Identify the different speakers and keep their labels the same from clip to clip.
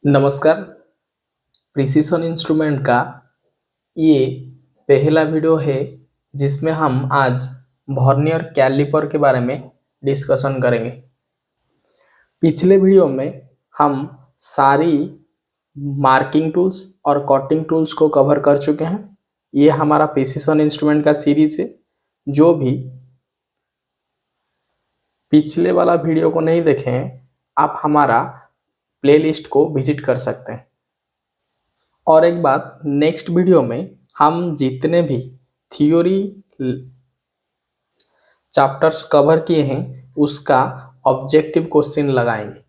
Speaker 1: नमस्कार। Precision instrument का ये पहला वीडियो है जिसमें हम आज वर्नियर कैलिपर के बारे में डिस्कशन करेंगे। पिछले वीडियो में हम सारी मार्किंग टूल्स और कटिंग टूल्स को कवर कर चुके हैं। ये हमारा प्रिसीशन इंस्ट्रूमेंट का सीरीज है। जो भी पिछले वाला वीडियो को नहीं देखे हैं, आप हमारा प्लेलिस्ट को विजिट कर सकते हैं। और एक बात, नेक्स्ट वीडियो में हम जितने भी थ्योरी चैप्टर्स कवर किए हैं उसका ऑब्जेक्टिव क्वेश्चन लगाएंगे।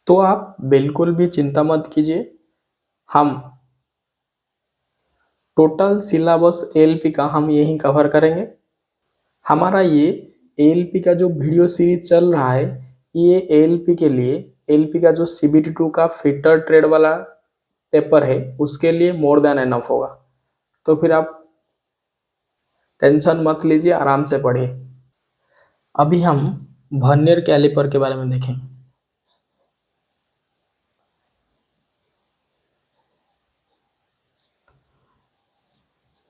Speaker 1: तो आप बिल्कुल भी चिंता मत कीजिए, हम टोटल सिलेबस एएलपी का हम यही कवर करेंगे। हमारा ये एएलपी का जो वीडियो सीरीज चल रहा है, ये एएलपी के लिए एएलपी का जो CBT2 का फिटर ट्रेड वाला पेपर है उसके लिए मोर देन एनफ होगा। तो फिर आप टेंशन मत लीजिए, आराम से पढ़िए। अभी हम वर्नियर कैलिपर के बारे में देखें।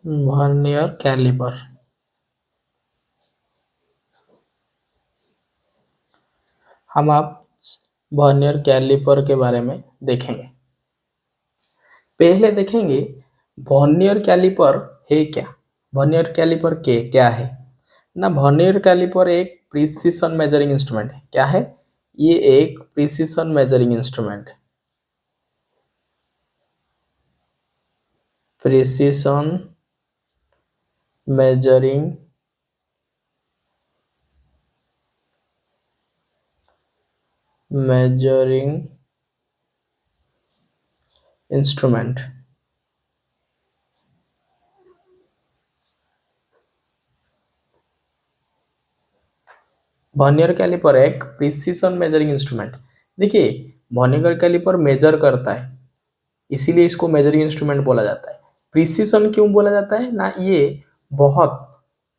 Speaker 1: वर्नियर कैलिपर हम आप वर्नियर कैलिपर के बारे में देखेंगे। पहले देखेंगे वर्नियर कैलिपर है क्या। वर्नियर कैलिपर के क्या है ना। वर्नियर कैलिपर एक प्रिसीशन मेजरिंग इंस्ट्रूमेंट है। क्या है ये? एक प्रिसीशन मेजरिंग इंस्ट्रूमेंट है। Precision measuring instrument. Vernier calliper एक प्रिसीशन मेजरिंग इंस्ट्रूमेंट। देखिए, वर्नियर कैलिपर मेजर करता है, इसीलिए इसको मेजरिंग इंस्ट्रूमेंट बोला जाता है। प्रिसीशन क्यों बोला जाता है ना, ये बहुत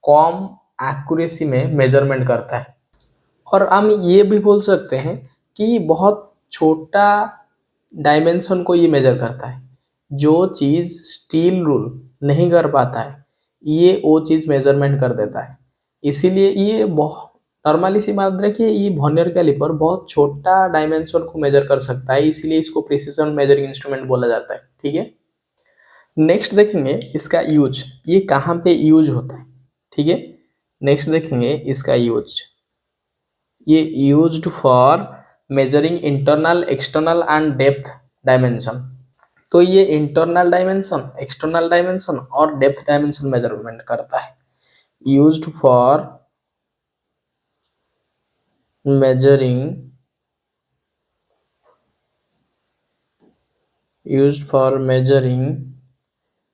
Speaker 1: कम एक्यूरेसी में मेजरमेंट करता है। और हम ये भी बोल सकते हैं कि बहुत छोटा डायमेंशन को ये मेजर करता है। जो चीज़ स्टील रूल नहीं कर पाता है, ये वो चीज़ मेजरमेंट कर देता है। इसीलिए ये बहुत नॉर्मली सी बात रखिए, ये वर्नियर कैलिपर बहुत छोटा डायमेंशन को मेजर कर सकता है, इसीलिए इसको प्रिसीजन मेजरिंग इंस्ट्रूमेंट बोला जाता है। ठीक है। नेक्स्ट देखेंगे इसका यूज, ये कहाँ पे यूज होता है। ठीक है। नेक्स्ट देखेंगे इसका यूज। ये used for measuring internal, external and depth dimension. तो ये इंटरनल डायमेंशन, एक्सटर्नल डायमेंशन और डेप्थ डायमेंशन मेजरमेंट करता है। Used for measuring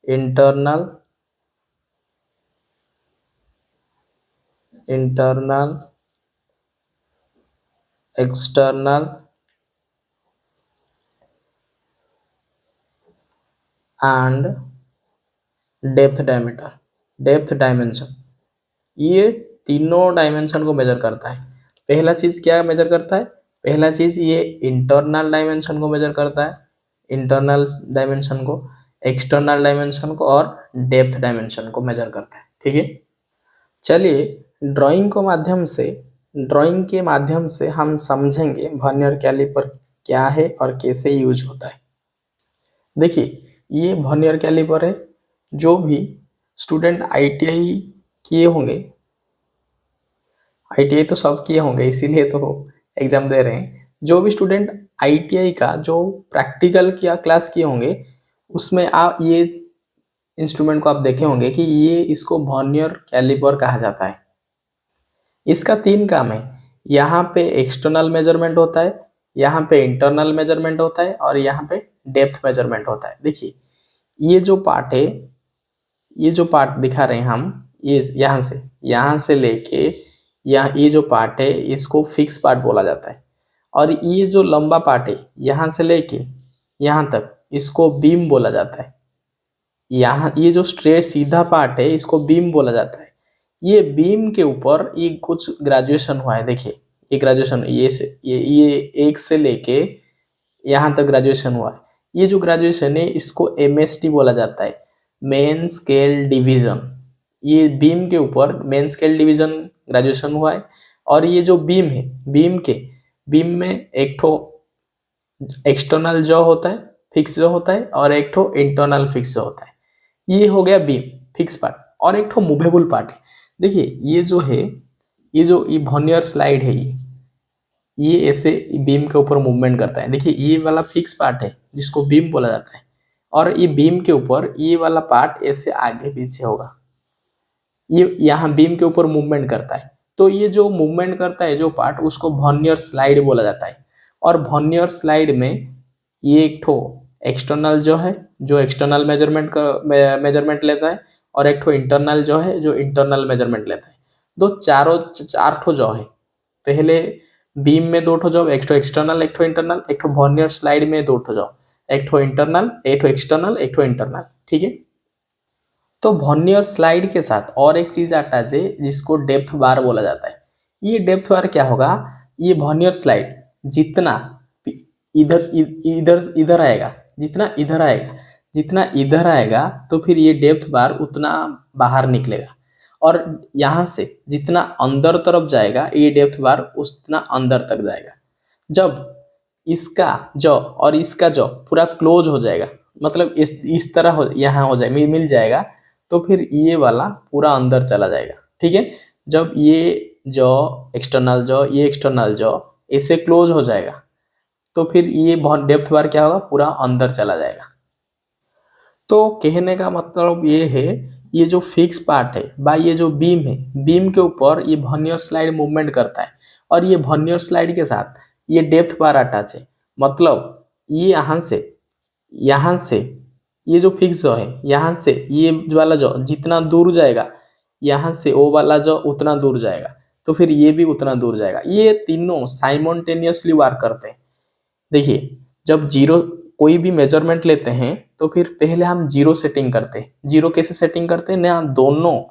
Speaker 1: internal, external and depth dimension. ये तीनों डायमेंशन को मेजर करता है। पहला चीज क्या मेजर करता है? पहला चीज ये इंटरनल डायमेंशन को मेजर करता है, इंटरनल डायमेंशन को, एक्सटर्नल डायमेंशन को और डेप्थ डायमेंशन को मेजर करता है। ठीक है। चलिए ड्राइंग के माध्यम से हम समझेंगे वर्नियर कैलिपर क्या है और कैसे यूज होता है। देखिए, ये वर्नियर कैलिपर है। जो भी स्टूडेंट आईटीआई किए होंगे, आईटीआई तो सब किए होंगे इसीलिए तो एग्जाम दे रहे हैं। जो भी स्टूडेंट आईटीआई का जो प्रैक्टिकल किया क्लास किए होंगे, उसमें आप ये इंस्ट्रूमेंट को आप देखे होंगे कि ये इसको वर्नियर कैलिपर कहा जाता है। इसका 3 काम है। यहाँ पे एक्सटर्नल मेजरमेंट होता है, यहाँ पे इंटरनल मेजरमेंट होता है और यहाँ पे डेप्थ मेजरमेंट होता है। देखिए, ये जो पार्ट है, ये जो पार्ट दिखा रहे हैं हम, ये यहाँ से लेके यहाँ ये जो पार्ट है इसको फिक्स पार्ट बोला जाता है। और ये जो लंबा पार्ट है यहाँ से लेके यहाँ तक, इसको बीम बोला जाता है। यहाँ ये जो स्ट्रेट सीधा पार्ट है इसको बीम बोला जाता है। ये बीम के ऊपर ये कुछ ग्रेजुएशन हुआ है। देखिए, ये ग्रेजुएशन ये 1 से लेके यहाँ तक ग्रेजुएशन हुआ है, ये जो ग्रेजुएशन है इसको एमएसटी बोला जाता है, मेन स्केल डिवीजन। ये बीम के ऊपर मेन स्केल डिवीजन ग्रेजुएशन हुआ है। और ये जो बीम है, बीम में एक ठो एक्सटर्नल जॉ होता है, फिक्स जॉ होता है, और एक ठो इंटरनल फिक्स जॉ होता है। ये हो गया बीम फिक्स पार्ट। और एक ठो मूवेबल पार्ट है। देखिए ये जो है, ये वर्नियर स्लाइड है, ये ऐसे बीम के ऊपर मूवमेंट करता है। देखिए ये वाला फिक्स पार्ट है जिसको बीम बोला जाता है, और ये बीम के ऊपर ये वाला पार्ट ऐसे आगे पीछे होगा, ये यहाँ बीम के ऊपर मूवमेंट करता है। तो ये जो मूवमेंट करता है जो पार्ट, उसको वर्नियर स्लाइड बोला जाता है। और वर्नियर स्लाइड में ये एक ठो एक्सटर्नल जो है, जो एक्सटर्नल मेजरमेंट लेता है, और एक ठो इंटरनल जो है, जो इंटरनल मेजरमेंट लेता है। चार ठो जॉ है। पहले बीम में दो ठो जॉ, एक ठो एक्सटर्नल एक ठो इंटरनल, एक ठो वर्नियर स्लाइड में दो ठो जॉ, एक ठो इंटरनल, एक ठो एक्सटर्नल, एक ठो इंटरनल। ठीक है। तो वर्नियर स्लाइड के साथ और एक चीज आता है जिसको डेप्थ बार बोला जाता है। ये डेप्थ बार क्या होगा, ये वर्नियर स्लाइड जितना इधर इधर इधर आएगा, जितना इधर आएगा तो फिर ये डेप्थ बार उतना बाहर निकलेगा। और यहाँ से जितना अंदर तरफ जाएगा ये डेप्थ बार उतना अंदर तक जाएगा। जब इसका जॉ और इसका जॉ पूरा क्लोज हो जाएगा, मतलब इस तरह यहाँ हो जाए मिल जाएगा, तो फिर ये वाला पूरा अंदर चला जाएगा। ठीक है। जब ये जॉ एक्सटर्नल जॉ ऐसे क्लोज हो जाएगा, तो फिर ये बहुत डेप्थ बार क्या होगा, पूरा अंदर चला जाएगा। तो कहने का मतलब ये है, ये जो फिक्स पार्ट है बाय ये जो बीम है, बीम के ऊपर ये वर्नियर स्लाइड मूवमेंट करता है, और ये वर्नियर स्लाइड के साथ ये डेप्थ बार अटैच है। मतलब ये यहाँ से ये जो फिक्स जो है, यहाँ से ये वाला जो जितना दूर जाएगा, यहाँ से वो वाला जो उतना दूर जाएगा, तो फिर ये भी उतना दूर जाएगा। ये तीनों साइमल्टेनियसली वर्क करते हैं। देखिए जब जीरो कोई भी मेजरमेंट लेते हैं तो फिर पहले हम जीरो सेटिंग करते हैं। जीरो कैसे सेटिंग करते हैं ना, दोनों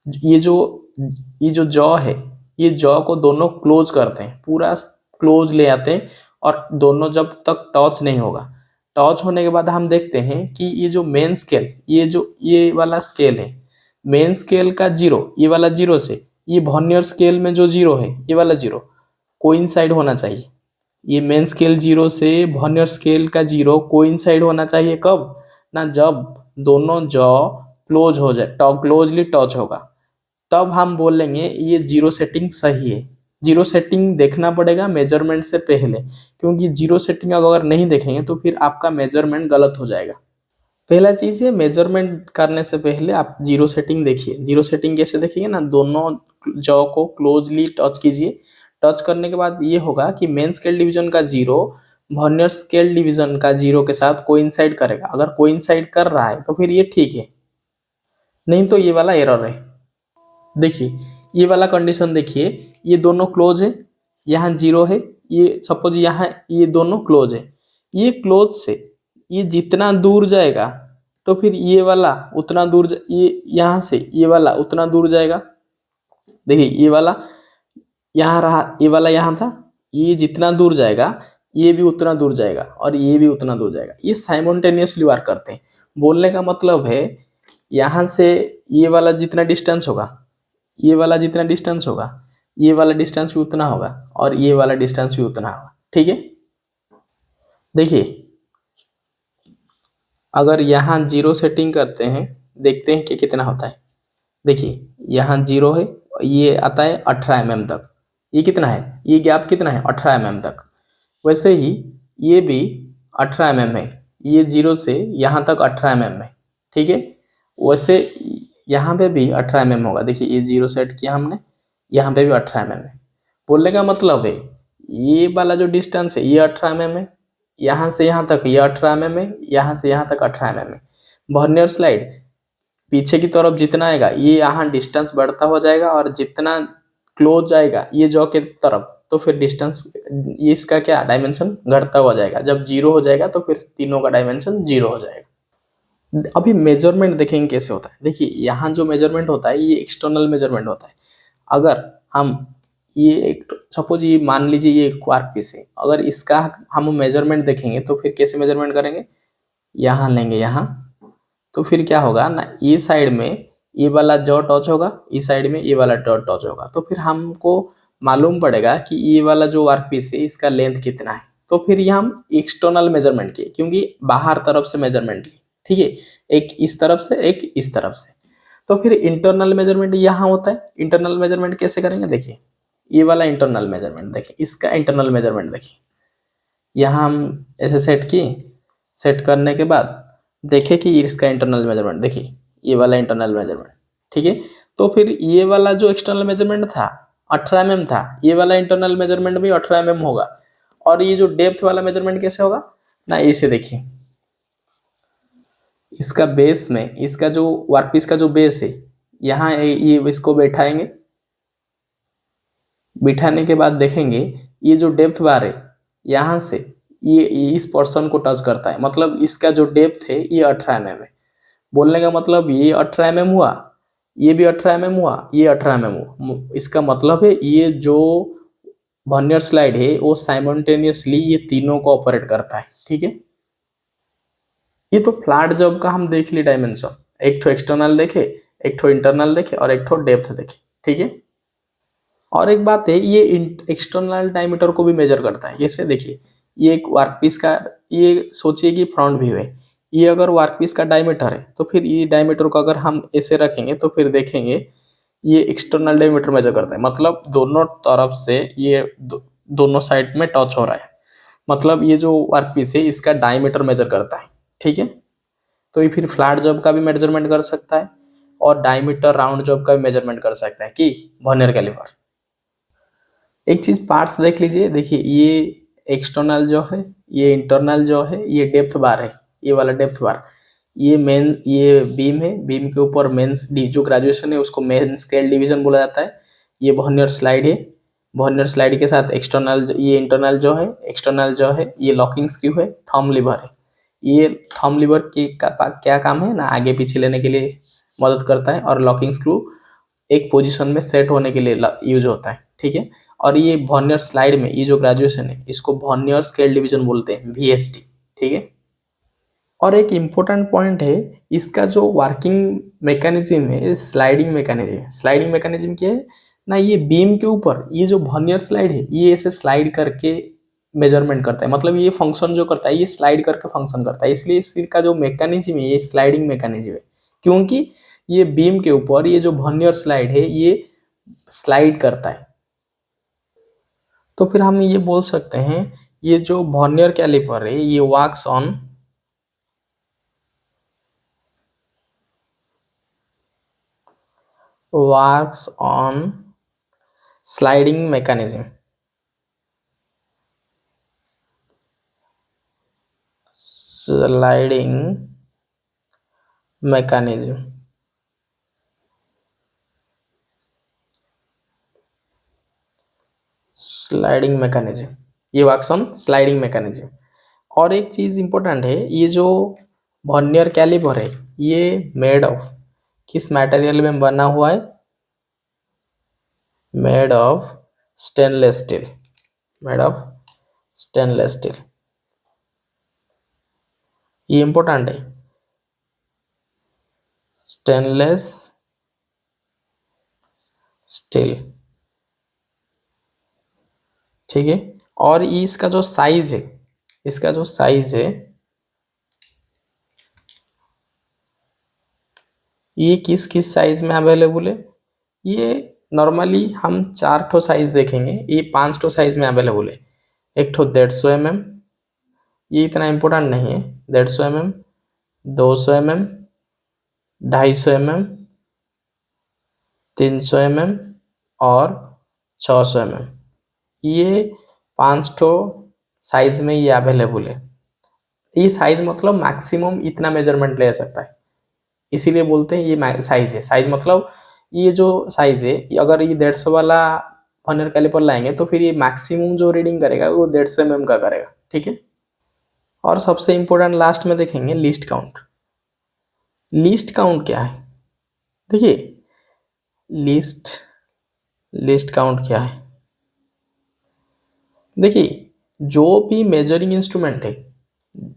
Speaker 1: ये जो जॉ है, ये जॉ को दोनों क्लोज करते हैं, पूरा क्लोज ले आते हैं, और दोनों जब तक टच नहीं होगा, टच होने के बाद हम देखते हैं कि ये जो मेन स्केल, ये वाला स्केल है, मेन स्केल का जीरो, ये वाला जीरो से ये वर्नियर स्केल में जो जीरो है, ये वाला जीरो कोइंसाइड होना चाहिए। ये मेन स्केल जीरो से वर्नियर स्केल का जीरो कोइंसाइड होना चाहिए। कब ना, जब दोनों जॉ क्लोज हो जाए, क्लोजली टच होगा, तब हम बोलेंगे ये जीरो सेटिंग सही है। जीरो सेटिंग देखना पड़ेगा मेजरमेंट से पहले, क्योंकि जीरो सेटिंग अगर नहीं देखेंगे तो फिर आपका मेजरमेंट गलत हो जाएगा। पहला चीज है, मेजरमेंट करने से पहले आप जीरो सेटिंग देखिए। जीरो सेटिंग कैसे देखेंगे ना, दोनों जॉ को क्लोजली टच कीजिए। टच करने के बाद ये होगा कि मेन स्केल डिवीजन का जीरो वर्नियर स्केल डिवीजन का जीरो के साथ कोइंसाइड करेगा। अगर कोइंसाइड कर रहा है तो फिर ये ठीक है, नहीं तो ये वाला एरर है। देखिए ये वाला कंडीशन देखिए, ये दोनों क्लोज है, यहाँ जीरो है, ये सपोज यहाँ ये दोनों क्लोज है। ये क्लोज से ये जितना दूर जाएगा तो फिर ये वाला उतना दूर ये यहाँ से ये वाला उतना दूर जाएगा। देखिए ये वाला यहाँ रहा, ये वाला यहाँ था, ये जितना दूर जाएगा ये भी उतना दूर जाएगा, और ये भी उतना दूर जाएगा। ये साइमल्टेनियसली वर्क करते हैं। बोलने का मतलब है, यहाँ से ये वाला जितना डिस्टेंस होगा, ये वाला जितना डिस्टेंस होगा, ये वाला डिस्टेंस भी उतना होगा, और ये वाला डिस्टेंस भी उतना होगा। ठीक है। देखिए अगर यहाँ जीरो सेटिंग करते हैं, देखते हैं कि कितना होता है। देखिए यहाँ जीरो है, ये आता है 18 mm तक। ये कितना है, ये गैप कितना है, 18 mm तक। वैसे ही ये भी 18 mm है, ये जीरो से यहाँ तक 18 mm है। ठीक है। वैसे यहाँ पे भी 18 mm होगा। देखिए ये जीरो सेट किया हमने, यहाँ पे भी 18 mm है। बोलने का मतलब है, ये वाला जो डिस्टेंस है ये 18 mm है, यहाँ से यहाँ तक ये 18 mm है, यहाँ से यहाँ तक 18 mm है। वर्नियर स्लाइड पीछे की तरफ जितना आएगा, ये यहाँ डिस्टेंस बढ़ता हुआ जाएगा, और जितना क्लोज जाएगा ये जॉ के तरफ, तो फिर डिस्टेंस ये इसका क्या डायमेंशन घटता हुआ जाएगा। जब जीरो हो जाएगा तो फिर तीनों का डायमेंशन जीरो हो जाएगा। अभी मेजरमेंट देखेंगे कैसे होता है। देखिए यहाँ जो मेजरमेंट होता है ये एक्सटर्नल मेजरमेंट होता है। अगर हम ये एक सपोज ये मान लीजिए ये एक वर्क पीस है, अगर इसका हम मेजरमेंट देखेंगे तो फिर कैसे मेजरमेंट करेंगे, यहाँ लेंगे यहाँ, तो फिर क्या होगा ना, ये साइड में ये वाला जो टच होगा, इस साइड में ये वाला डॉट टच होगा, तो फिर हमको मालूम पड़ेगा कि ये वाला जो वर्क पीस है इसका लेंथ कितना है। तो फिर ये हम एक्सटर्नल मेजरमेंट किए, क्योंकि बाहर तरफ से मेजरमेंट ली, ठीक है, एक इस तरफ से एक इस तरफ से। तो फिर इंटरनल मेजरमेंट यहाँ होता है। इंटरनल मेजरमेंट कैसे करेंगे, देखिए ये वाला इंटरनल मेजरमेंट देखिए, इसका इंटरनल मेजरमेंट देखिए, यहाँ हम ऐसे सेट किए, सेट करने के बाद देखे कि इसका इंटरनल मेजरमेंट देखिए, ये वाला इंटरनल मेजरमेंट, ठीक है। तो फिर ये वाला जो एक्सटर्नल मेजरमेंट था 18 mm था, ये वाला इंटरनल मेजरमेंट भी 18 mm होगा। और ये जो डेप्थ वाला मेजरमेंट कैसे होगा ना, इसे देखिए, इसका बेस में, इसका जो वर्कपीस का जो बेस है, यहाँ ये इसको बैठाएंगे, बिठाने के बाद देखेंगे ये जो डेप्थ बार है यहाँ से ये इस पोर्शन को टच करता है, मतलब इसका जो डेप्थ है ये 18 mm है। बोलने का मतलब ये 18 mm हुआ, ये भी 18 mm हुआ, ये 18 mm हुआ। इसका मतलब है ये जो वर्नियर स्लाइड है वो साइमल्टेनियसली ये तीनों को ऑपरेट करता है, ठीक है। ये तो फ्लैट जॉब का हम देख ली डायमेंशन, एक ठो एक्सटर्नल देखे, एक ठो इंटरनल देखे और एक ठो डेप्थ देखे, ठीक है। और एक बात है, ये एक्सटर्नल डायमीटर को भी मेजर करता है। जैसे देखिए ये एक वर्कपीस का, ये सोचिए कि फ्रंट व्यू है, ये अगर वर्कपीस का डायमीटर है तो फिर ये डायमीटर को अगर हम ऐसे रखेंगे तो फिर देखेंगे ये एक्सटर्नल डायमीटर मेजर करता है, मतलब दोनों तरफ से ये दोनों साइड में टच हो रहा है, मतलब ये जो वर्कपीस है इसका डायमीटर मेजर करता है, ठीक है। तो ये फिर फ्लैट जॉब का भी मेजरमेंट कर सकता है और डायमीटर राउंड जॉब का भी मेजरमेंट कर सकता है कि वर्नियर कैलिपर। एक चीज पार्ट्स देख लीजिए, देखिए ये एक्सटर्नल जो है, ये इंटरनल जो है, ये डेप्थ बार है, ये वाला डेप्थ बार, ये मेन, ये बीम है, बीम के ऊपर मेन जो ग्रेजुएशन है उसको मेन स्केल डिवीजन बोला जाता है। ये वर्नियर स्लाइड है, वर्नियर स्लाइड के साथ एक्सटर्नल, ये इंटरनल जो है, एक्सटर्नल जो है ये लॉकिंग स्क्रू है, थंब लीवर है। ये थंब लीवर की क्या काम है ना, आगे पीछे लेने के लिए मदद करता है, और लॉकिंग स्क्रू एक पोजीशन में सेट होने के लिए यूज होता है, ठीक है। और ये वर्नियर स्लाइड में ये जो ग्रेजुएशन है इसको वर्नियर स्केल डिवीजन बोलते हैं, VSD, ठीक है। और एक इम्पोर्टेंट पॉइंट है, इसका जो वर्किंग मैकेनिज्म है स्लाइडिंग मैकेनिज्म है। स्लाइडिंग मैकेनिज्म क्या है ना, ये बीम के ऊपर ये जो वर्नियर स्लाइड है ये ऐसे स्लाइड करके मेजरमेंट करता है, मतलब ये फंक्शन जो करता है ये स्लाइड करके फंक्शन करता है, इसलिए इसका जो मैकेनिज्म है ये स्लाइडिंग मैकेनिज्म है, क्योंकि ये बीम के ऊपर ये जो वर्नियर स्लाइड है ये स्लाइड करता है। तो फिर हम ये बोल सकते हैं ये जो वर्नियर कैलिपर है ये works on sliding mechanism, sliding mechanism, sliding mechanism, ये वर्क्स ऑन स्लाइडिंग मैकेनिज्म। और एक चीज इंपॉर्टेंट है, ये जो वर्नियर कैलिपर है ये मेड ऑफ किस मटेरियल में बना हुआ है, made of stainless steel, made of stainless steel, ये इंपॉर्टेंट है, स्टेनलेस स्टील, ठीक है। और इसका जो साइज है, इसका जो साइज है ये किस किस साइज में अवेलेबल है, ये नॉर्मली हम 4 ठो साइज देखेंगे, ये 5 ठो साइज में अवेलेबल है। एक ठो 150 mm, ये इतना इम्पोर्टेंट नहीं है, 150 mm, 200 mm, 250 mm, 300 mm और 600 mm, ये 5 ठो साइज में ये अवेलेबल है। ये साइज मतलब मैक्सिमम इतना मेजरमेंट ले सकता है, इसीलिए बोलते हैं ये साइज है। साइज मतलब ये जो साइज है, अगर ये 150 वाला वर्नियर कैलिपर लाएंगे तो फिर ये मैक्सिमम जो रीडिंग करेगा वो 150 mm का करेगा, ठीक है। और सबसे इंपॉर्टेंट लास्ट में देखेंगे लीस्ट काउंट। लीस्ट काउंट क्या है, देखिए लीस्ट काउंट क्या है, देखिए, जो भी मेजरिंग इंस्ट्रूमेंट है,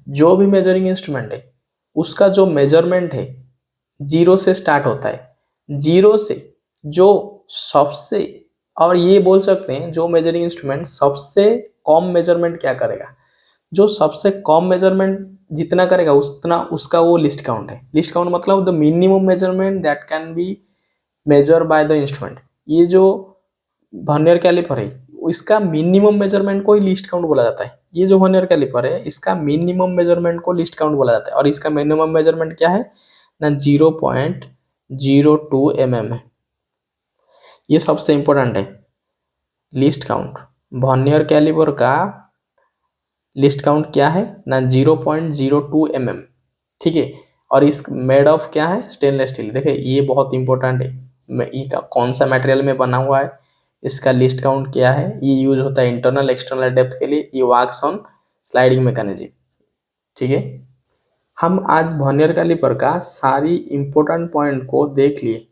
Speaker 1: जो भी मेजरिंग इंस्ट्रूमेंट है, उसका जो मेजरमेंट है जीरो से स्टार्ट होता है। जीरो से जो सबसे, और ये बोल सकते हैं जो मेजरिंग इंस्ट्रूमेंट सबसे कम मेजरमेंट क्या करेगा, जो सबसे कम मेजरमेंट जितना करेगा उतना उसका वो लिस्ट काउंट है। लिस्ट काउंट मतलब the minimum measurement that can be measure by the instrument. ये जो वर्नियर कैलिपर है इसका मिनिमम मेजरमेंट को ही लिस्ट काउंट बोला जाता है। ये जो वर्नियर कैलिपर है इसका मिनिमम मेजरमेंट को लिस्ट काउंट बोला जाता है, और इसका मिनिमम मेजरमेंट क्या है ना, 0.02 mm है। ये सबसे इंपॉर्टेंट है, लिस्ट काउंट। वर्नियर कैलिपर का लिस्ट काउंट क्या है ना, 0.02 mm। ठीक है, और इस मेड ऑफ क्या है, स्टेनलेस स्टील। देखिए ये बहुत इंपॉर्टेंट है, ये का कौन सा मटेरियल में बना हुआ है, इसका लिस्ट काउंट क्या है। ये यूज होता है इंटरनल एक्सटर्नल डेप्थ के लिए। ये वर्क्स ऑन स्लाइडिंग मैकेनिज्म। ठीक है, हम आज वर्नियर कैलिपर का सारी इंपॉर्टेंट पॉइंट को देख लिए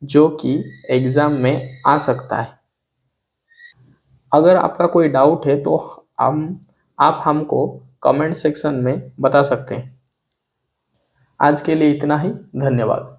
Speaker 1: जो कि एग्जाम में आ सकता है। अगर आपका कोई डाउट है तो हम आप हमको कमेंट सेक्शन में बता सकते हैं। आज के लिए इतना ही, धन्यवाद।